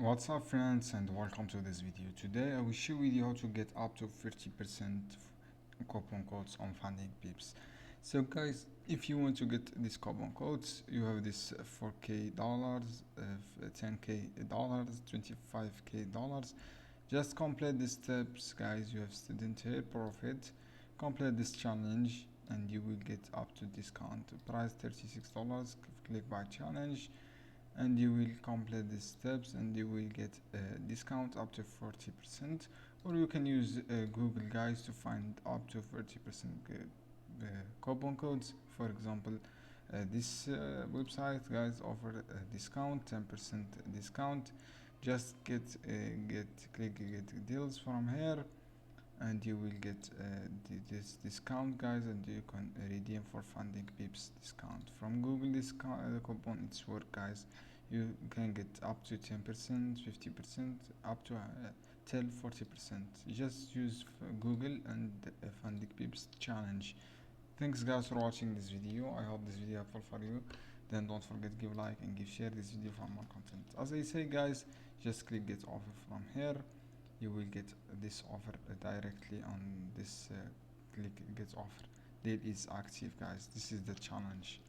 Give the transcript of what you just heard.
What's up friends, and welcome to this video. Today I will show you how to get up to 30% coupon codes on Funding Pips. So guys, if you want to get these coupon codes, you have this 4k dollars, 10k dollars, 25k dollars. Just complete the steps guys. You have student here profit. Complete this challenge and you will get up to discount price $36. Click buy challenge and you will complete these steps and you will get a discount up to 40%, or you can use Google guys to find up to 30% coupon codes. For example, this website guys offer a discount, 10% discount. Just click get deals from here and you will get this discount guys, and you can redeem for Funding Pips discount from Google. Discount coupon it's work guys. You can get up to 10%, 50%, up to till 40%. Just use Google and Funding Pips challenge. Thanks guys for watching this video. I hope this video helpful for you. Then don't forget give like and give share this video for more content. As I say guys, just click get offer from here. You will get this offer directly on this click get offer. Deal is active guys. This is the challenge.